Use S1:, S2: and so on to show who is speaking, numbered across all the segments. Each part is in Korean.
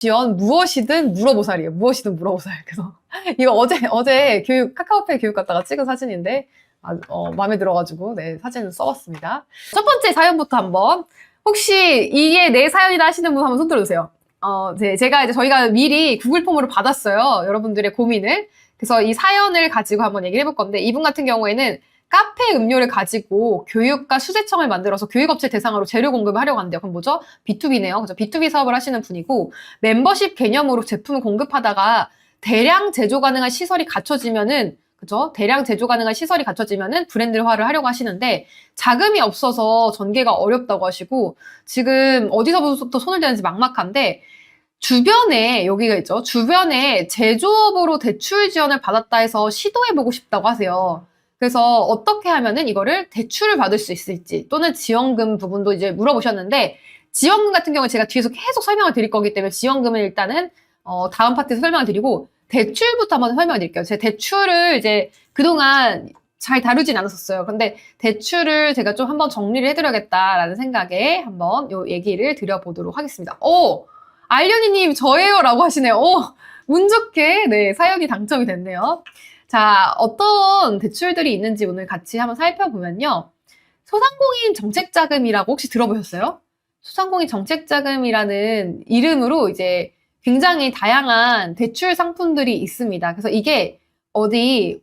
S1: 지원 무엇이든 물어보살이에요. 무엇이든 물어보살. 그래서 이거 어제 카카오페이 교육 갔다가 찍은 사진인데 마음에 들어가지고 네, 사진을 써봤습니다. 첫 번째 사연부터 한번 혹시 이게 내 사연이다 하시는 분 한번 손 들어주세요. 저희가 미리 구글 폼으로 받았어요. 여러분들의 고민을. 그래서 이 사연을 가지고 한번 얘기를 해볼 건데 이분 같은 경우에는 카페 음료를 가지고 교육과 수제청을 만들어서 교육업체 대상으로 재료 공급을 하려고 하는데요. 그럼 뭐죠? B2B네요. 그죠? B2B 사업을 하시는 분이고 멤버십 개념으로 제품을 공급하다가 대량 제조 가능한 시설이 갖춰지면은 그죠? 대량 제조 가능한 시설이 갖춰지면은 브랜드화를 하려고 하시는데 자금이 없어서 전개가 어렵다고 하시고 지금 어디서부터 손을 대는지 막막한데 주변에 여기가 있죠. 주변에 제조업으로 대출 지원을 받았다 해서 시도해보고 싶다고 하세요. 그래서 어떻게 하면은 이거를 대출을 받을 수 있을지 또는 지원금 부분도 이제 물어보셨는데 지원금 같은 경우는 제가 뒤에서 계속 설명을 드릴 거기 때문에 지원금은 일단은 다음 파트에서 설명을 드리고 대출부터 한번 설명을 드릴게요. 제가 대출을 이제 그동안 잘 다루진 않았었어요. 근데 대출을 제가 좀 한번 정리를 해드려야겠다라는 생각에 한번 요 얘기를 드려보도록 하겠습니다. 알련이님 저예요 라고 하시네요. 운 좋게 네 사연이 당첨이 됐네요. 자, 어떤 대출들이 있는지 오늘 같이 한번 살펴보면요. 소상공인 정책자금이라고 혹시 들어보셨어요? 소상공인 정책자금이라는 이름으로 이제 굉장히 다양한 대출 상품들이 있습니다. 그래서 이게 어디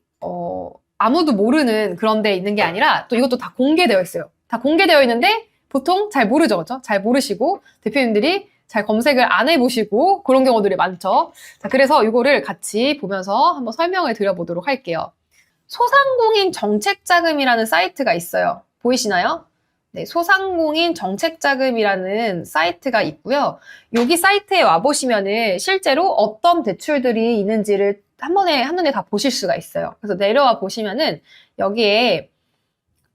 S1: 아무도 모르는 그런 데 있는 게 아니라 또 이것도 다 공개되어 있어요. 다 공개되어 있는데 보통 잘 모르죠, 그렇죠? 잘 모르시고 대표님들이 잘 검색을 안 해보시고 그런 경우들이 많죠. 자, 그래서 이거를 같이 보면서 한번 설명을 드려보도록 할게요. 소상공인 정책자금이라는 사이트가 있어요. 보이시나요? 네, 소상공인 정책자금이라는 사이트가 있고요. 여기 사이트에 와보시면은 실제로 어떤 대출들이 있는지를 한눈에 다 보실 수가 있어요. 그래서 내려와 보시면은 여기에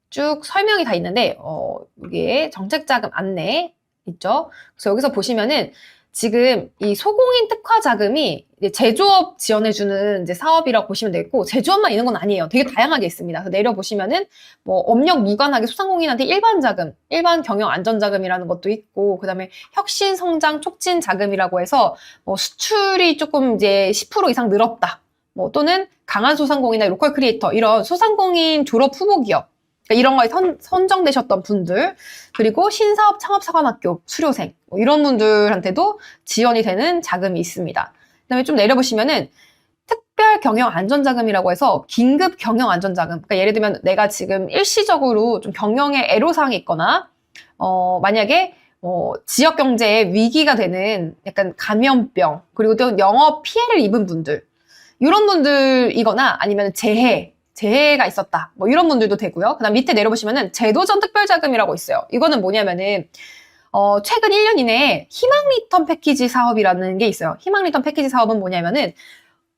S1: 쭉 설명이 다 있는데 여기에 정책자금 안내 있죠. 그래서 여기서 보시면은 지금 이 소공인 특화 자금이 제조업 지원해주는 이제 사업이라고 보시면 되겠고 제조업만 있는 건 아니에요. 되게 다양하게 있습니다. 그래서 내려보시면은 뭐 업력 무관하게 소상공인한테 일반 자금, 일반 경영 안전 자금이라는 것도 있고 그다음에 혁신 성장 촉진 자금이라고 해서 뭐 수출이 조금 이제 10% 이상 늘었다. 뭐 또는 강한 소상공인이나 로컬 크리에이터 이런 소상공인 졸업 후보 기업 이런 거에 선정되셨던 분들 그리고 신사업 창업사관학교 수료생 뭐 이런 분들한테도 지원이 되는 자금이 있습니다. 그다음에 좀 내려보시면은 특별 경영 안전자금이라고 해서 긴급 경영 안전자금 그러니까 예를 들면 내가 지금 일시적으로 좀 경영에 애로사항이 있거나 만약에 지역 경제에 위기가 되는 약간 감염병 그리고 또 영업 피해를 입은 분들 이런 분들이거나 아니면 재해가 있었다. 뭐 이런 분들도 되고요. 그다음 밑에 내려보시면은 제도전 특별자금이라고 있어요. 이거는 뭐냐면은 최근 1년 이내에 희망 리턴 패키지 사업이라는 게 있어요. 희망 리턴 패키지 사업은 뭐냐면은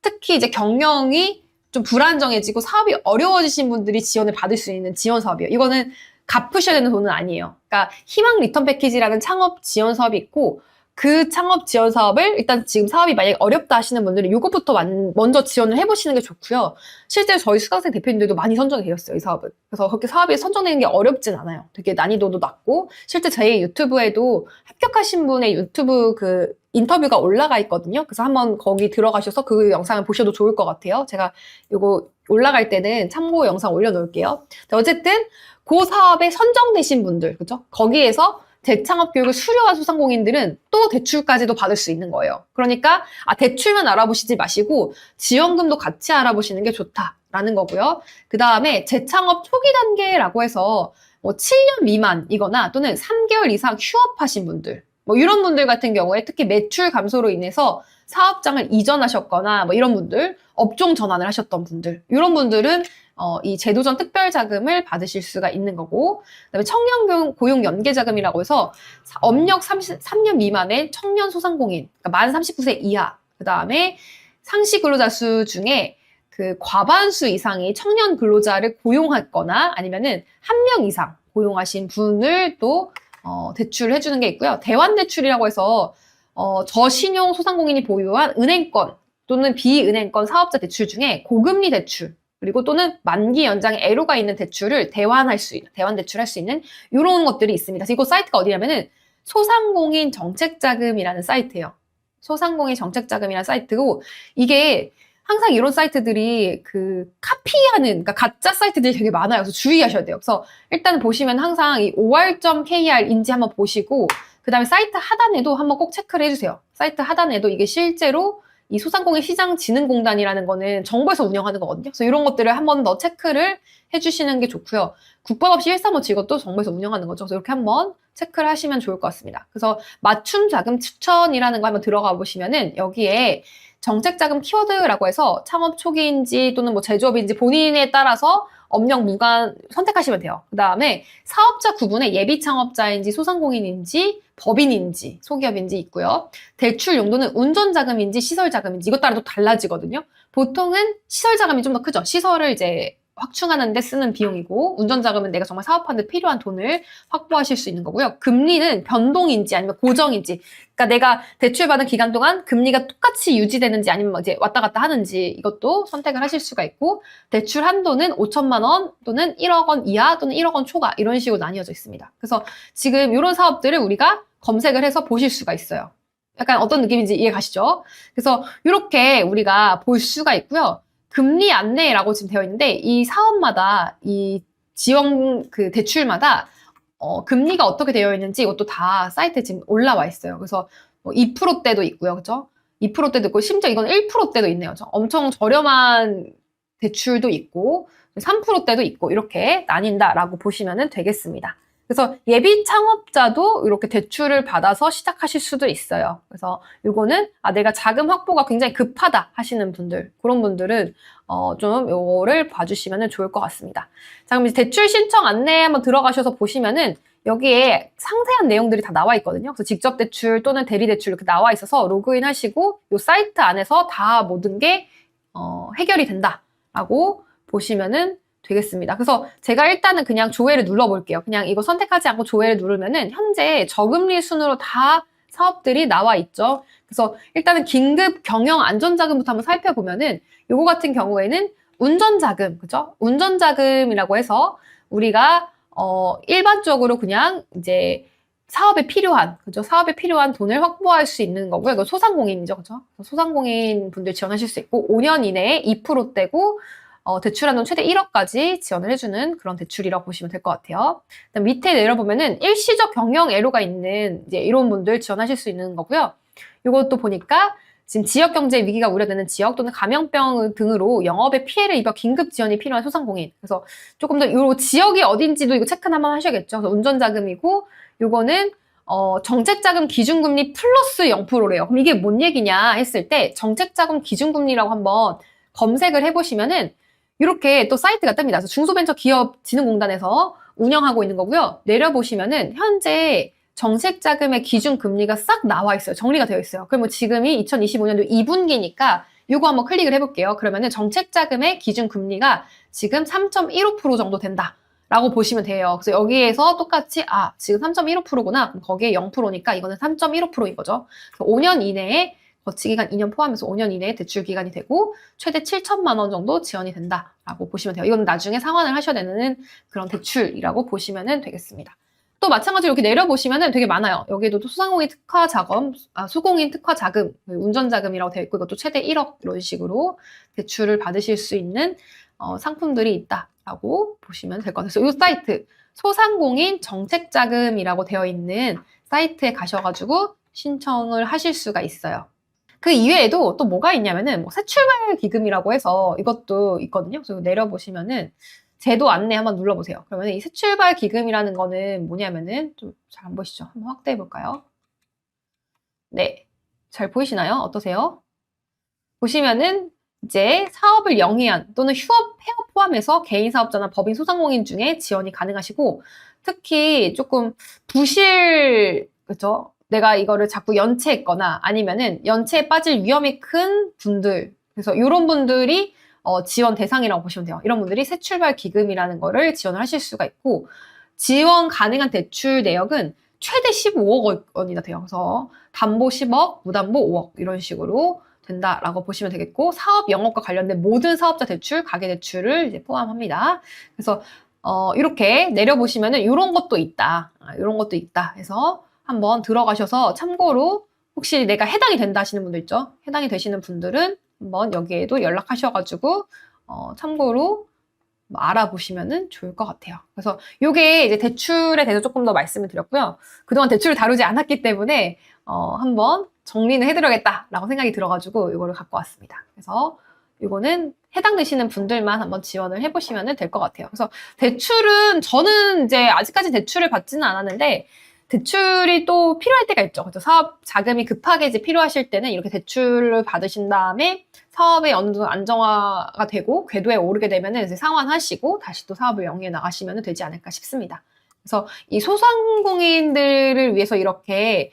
S1: 특히 이제 경영이 좀 불안정해지고 사업이 어려워지신 분들이 지원을 받을 수 있는 지원 사업이에요. 이거는 갚으셔야 되는 돈은 아니에요. 그러니까 희망 리턴 패키지라는 창업 지원 사업이 있고 그 창업 지원 사업을 일단 지금 사업이 만약에 어렵다 하시는 분들은 이것부터 먼저 지원을 해보시는 게 좋고요. 실제로 저희 수강생 대표님들도 많이 선정이 되었어요, 이 사업은. 그래서 그렇게 사업이 선정되는 게 어렵진 않아요. 되게 난이도도 낮고 실제 저희 유튜브에도 합격하신 분의 유튜브 그 인터뷰가 올라가 있거든요. 그래서 한번 거기 들어가셔서 그 영상을 보셔도 좋을 것 같아요. 제가 이거 올라갈 때는 참고 영상 올려놓을게요. 어쨌든 그 사업에 선정되신 분들, 그죠? 거기에서 재창업 교육을 수료한 소상공인들은 또 대출까지도 받을 수 있는 거예요. 그러니까 대출만 알아보시지 마시고 지원금도 같이 알아보시는 게 좋다라는 거고요. 그 다음에 재창업 초기 단계라고 해서 뭐 7년 미만이거나 또는 3개월 이상 휴업하신 분들 뭐 이런 분들 같은 경우에 특히 매출 감소로 인해서 사업장을 이전하셨거나 뭐 이런 분들 업종 전환을 하셨던 분들 이런 분들은 이 제도전 특별자금을 받으실 수가 있는 거고 그다음에 청년 고용 연계자금이라고 해서 업력 3년 미만의 청년 소상공인 그러니까 만 39세 이하 그다음에 상시 근로자 수 중에 그 과반수 이상이 청년 근로자를 고용했거나 아니면은 한 명 이상 고용하신 분을 또 대출을 해주는 게 있고요. 대환대출이라고 해서 저신용 소상공인이 보유한 은행권 또는 비은행권 사업자 대출 중에 고금리 대출 그리고 또는 만기 연장에 애로가 있는 대출을 대환 대출할 수 있는 이런 것들이 있습니다. 그래서 이거 사이트가 어디냐면은 소상공인 정책자금이라는 사이트예요. 소상공인 정책자금이라는 사이트고, 이게 항상 이런 사이트들이 카피하는, 그러니까 가짜 사이트들이 되게 많아요. 그래서 주의하셔야 돼요. 그래서 일단 보시면 항상 이 or.kr인지 한번 보시고, 그 다음에 사이트 하단에도 한번 꼭 체크를 해주세요. 사이트 하단에도 이게 실제로 이 소상공인 시장진흥공단이라는 거는 정부에서 운영하는 거거든요. 그래서 이런 것들을 한번 더 체크를 해주시는 게 좋고요. 국밥 없이 135 이것도 정부에서 운영하는 거죠. 그래서 이렇게 한번 체크를 하시면 좋을 것 같습니다. 그래서 맞춤 자금 추천이라는 거 한번 들어가 보시면은 여기에 정책자금 키워드라고 해서 창업 초기인지 또는 뭐 제조업인지 본인에 따라서 업력 무관 선택하시면 돼요. 그 다음에 사업자 구분에 예비 창업자인지 소상공인인지 법인인지 소기업인지 있고요. 대출 용도는 운전자금인지 시설자금인지 이것 따라 또 달라지거든요. 보통은 시설자금이 좀 더 크죠. 시설을 이제 확충하는 데 쓰는 비용이고, 운전자금은 내가 정말 사업하는 데 필요한 돈을 확보하실 수 있는 거고요. 금리는 변동인지 아니면 고정인지, 그러니까 내가 대출받은 기간 동안 금리가 똑같이 유지되는지 아니면 이제 왔다 갔다 하는지 이것도 선택을 하실 수가 있고, 대출 한도는 5천만 원 또는 1억 원 이하 또는 1억 원 초과 이런 식으로 나뉘어져 있습니다. 그래서 지금 이런 사업들을 우리가 검색을 해서 보실 수가 있어요. 약간 어떤 느낌인지 이해 가시죠? 그래서 이렇게 우리가 볼 수가 있고요. 금리 안내라고 지금 되어 있는데, 이 사업마다, 이 지원 대출마다, 금리가 어떻게 되어 있는지 이것도 다 사이트에 지금 올라와 있어요. 그래서 2%대도 있고요. 그죠? 2%대도 있고, 심지어 이건 1%대도 있네요. 그죠? 엄청 저렴한 대출도 있고, 3%대도 있고, 이렇게 나뉜다라고 보시면 되겠습니다. 그래서 예비 창업자도 이렇게 대출을 받아서 시작하실 수도 있어요. 그래서 요거는 내가 자금 확보가 굉장히 급하다 하시는 분들, 그런 분들은 좀 요거를 봐주시면 좋을 것 같습니다. 자, 그럼 이제 대출 신청 안내 한번 들어가셔서 보시면은 여기에 상세한 내용들이 다 나와 있거든요. 그래서 직접 대출 또는 대리 대출 이렇게 나와 있어서 로그인 하시고 요 사이트 안에서 다 모든 게 해결이 된다라고 보시면은 되겠습니다. 그래서 제가 일단은 그냥 조회를 눌러볼게요. 그냥 이거 선택하지 않고 조회를 누르면은 현재 저금리 순으로 다 사업들이 나와 있죠. 그래서 일단은 긴급 경영 안전자금부터 한번 살펴보면은 요거 같은 경우에는 운전자금, 그죠? 운전자금이라고 해서 우리가 일반적으로 그냥 이제 사업에 필요한, 그죠? 사업에 필요한 돈을 확보할 수 있는 거고요. 이거 소상공인이죠, 그죠? 소상공인 분들 지원하실 수 있고 5년 이내에 2%대고 대출한 돈 최대 1억까지 지원을 해주는 그런 대출이라고 보시면 될 것 같아요. 그다음 밑에 내려보면은 일시적 경영 애로가 있는 이제 이런 분들 지원하실 수 있는 거고요. 이것도 보니까 지금 지역 경제 위기가 우려되는 지역 또는 감염병 등으로 영업에 피해를 입어 긴급 지원이 필요한 소상공인. 그래서 조금 더 요 지역이 어딘지도 이거 체크는 한번 하셔야겠죠. 그래서 운전자금이고 요거는 정책자금 기준금리 플러스 0%래요. 그럼 이게 뭔 얘기냐 했을 때 정책자금 기준금리라고 한번 검색을 해보시면은 이렇게 또 사이트가 뜹니다. 그래서 중소벤처기업진흥공단에서 운영하고 있는 거고요. 내려보시면은 현재 정책자금의 기준금리가 싹 나와 있어요. 정리가 되어 있어요. 그러면 지금이 2025년도 2분기니까 이거 한번 클릭을 해볼게요. 그러면은 정책자금의 기준금리가 지금 3.15% 정도 된다라고 보시면 돼요. 그래서 여기에서 똑같이 지금 3.15%구나. 그럼 거기에 0%니까 이거는 3.15%인 거죠. 5년 이내에 거치기간 2년 포함해서 5년 이내에 대출 기간이 되고 최대 7천만 원 정도 지원이 된다라고 보시면 돼요. 이건 나중에 상환을 하셔야 되는 그런 대출이라고 보시면 되겠습니다. 또 마찬가지로 이렇게 내려보시면 되게 많아요. 여기에도 또 소상공인 특화 자금, 수공인 특화 자금, 운전자금이라고 되어 있고 이것도 최대 1억 이런 식으로 대출을 받으실 수 있는 상품들이 있다라고 보시면 될 것 같아요. 이 사이트 소상공인 정책자금이라고 되어 있는 사이트에 가셔가지고 신청을 하실 수가 있어요. 그 이외에도 또 뭐가 있냐면은 뭐 새출발 기금이라고 해서 이것도 있거든요. 그래서 내려보시면은 제도 안내 한번 눌러보세요. 그러면 이 새출발 기금이라는 거는 뭐냐면은 좀 잘 안 보이시죠? 한번 확대해 볼까요? 네, 잘 보이시나요? 어떠세요? 보시면은 이제 사업을 영위한 또는 휴업, 폐업 포함해서 개인 사업자나 법인 소상공인 중에 지원이 가능하시고 특히 조금 부실, 그죠? 내가 이거를 자꾸 연체했거나 아니면은 연체에 빠질 위험이 큰 분들, 그래서 이런 분들이 지원 대상이라고 보시면 돼요. 이런 분들이 새출발 기금이라는 거를 지원을 하실 수가 있고 지원 가능한 대출 내역은 최대 15억 원이나 돼요. 그래서 담보 10억, 무담보 5억 이런 식으로 된다라고 보시면 되겠고 사업 영업과 관련된 모든 사업자 대출, 가계 대출을 이제 포함합니다. 그래서 이렇게 내려보시면은 이런 것도 있다. 이런 것도 있다 해서 한번 들어가셔서 참고로 혹시 내가 해당이 된다 하시는 분들 있죠? 해당이 되시는 분들은 한번 여기에도 연락하셔가지고 참고로 알아보시면 좋을 것 같아요. 그래서 이게 이제 대출에 대해서 조금 더 말씀을 드렸고요. 그동안 대출을 다루지 않았기 때문에 한번 정리는 해드려야겠다라고 생각이 들어가지고 이거를 갖고 왔습니다. 그래서 이거는 해당되시는 분들만 한번 지원을 해보시면 될 것 같아요. 그래서 대출은 저는 이제 아직까지 대출을 받지는 않았는데 대출이 또 필요할 때가 있죠. 그래서 사업 자금이 급하게 이제 필요하실 때는 이렇게 대출을 받으신 다음에 사업이 어느 정도 안정화가 되고 궤도에 오르게 되면은 이제 상환하시고 다시 또 사업을 영위해 나가시면 되지 않을까 싶습니다. 그래서 이 소상공인들을 위해서 이렇게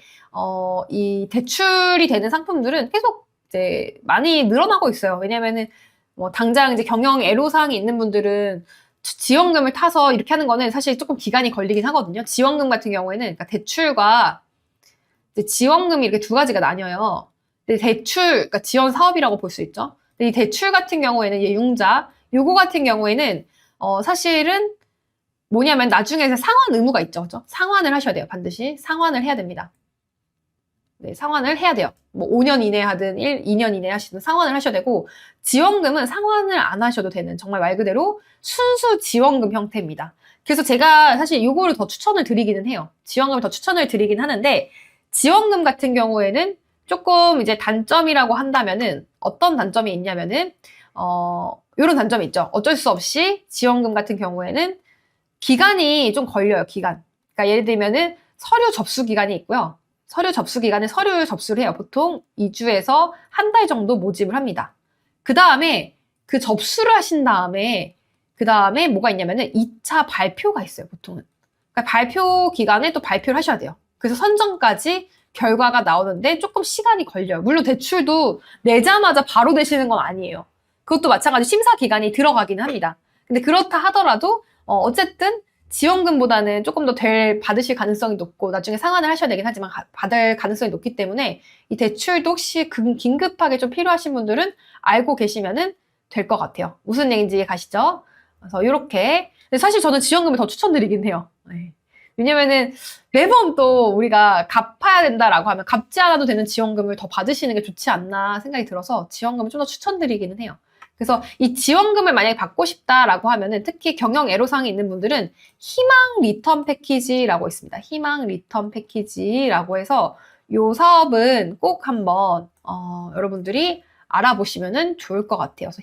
S1: 이 대출이 되는 상품들은 계속 이제 많이 늘어나고 있어요. 왜냐면은 뭐 당장 이제 경영 애로사항이 있는 분들은 지원금을 타서 이렇게 하는 거는 사실 조금 기간이 걸리긴 하거든요. 지원금 같은 경우에는 그러니까 대출과 이제 지원금이 이렇게 두 가지가 나뉘어요. 근데 대출, 그러니까 지원 사업이라고 볼 수 있죠. 근데 이 대출 같은 경우에는 융자, 요거 같은 경우에는 사실은 뭐냐면 나중에 상환 의무가 있죠. 그죠? 상환을 하셔야 돼요. 반드시 상환을 해야 됩니다. 네, 상환을 해야 돼요. 뭐 5년 이내 하든 2년 이내 하시든 상환을 하셔야 되고 지원금은 상환을 안 하셔도 되는 정말 말 그대로 순수 지원금 형태입니다. 그래서 제가 사실 이거를 더 추천을 드리기는 해요. 지원금을 더 추천을 드리긴 하는데 지원금 같은 경우에는 조금 이제 단점이라고 한다면은 어떤 단점이 있냐면은 이런 단점이 있죠. 어쩔 수 없이 지원금 같은 경우에는 기간이 좀 걸려요. 기간. 그러니까 예를 들면은 서류 접수 기간이 있고요. 서류 접수 기간에 서류 접수를 해요. 보통 2주에서 한 달 정도 모집을 합니다. 그 다음에 그 접수를 하신 다음에 그 다음에 뭐가 있냐면은 2차 발표가 있어요. 보통은. 그러니까 발표 기간에 또 발표를 하셔야 돼요. 그래서 선정까지 결과가 나오는데 조금 시간이 걸려요. 물론 대출도 내자마자 바로 되시는 건 아니에요. 그것도 마찬가지 심사 기간이 들어가기는 합니다. 근데 그렇다 하더라도 어쨌든 지원금보다는 조금 더 받으실 가능성이 높고 나중에 상환을 하셔야 되긴 하지만 받을 가능성이 높기 때문에 이 대출도 혹시 긴급하게 좀 필요하신 분들은 알고 계시면 될 것 같아요. 무슨 얘기인지 이해 가시죠? 그래서 이렇게 근데 사실 저는 지원금을 더 추천드리긴 해요. 네. 왜냐면은 매번 또 우리가 갚아야 된다라고 하면 갚지 않아도 되는 지원금을 더 받으시는 게 좋지 않나 생각이 들어서 지원금을 좀 더 추천드리기는 해요. 그래서 이 지원금을 만약에 받고 싶다라고 하면은 특히 경영 애로사항이 있는 분들은 희망 리턴 패키지라고 있습니다. 희망 리턴 패키지라고 해서 이 사업은 꼭 한번 여러분들이 알아보시면 좋을 것 같아요. 그래서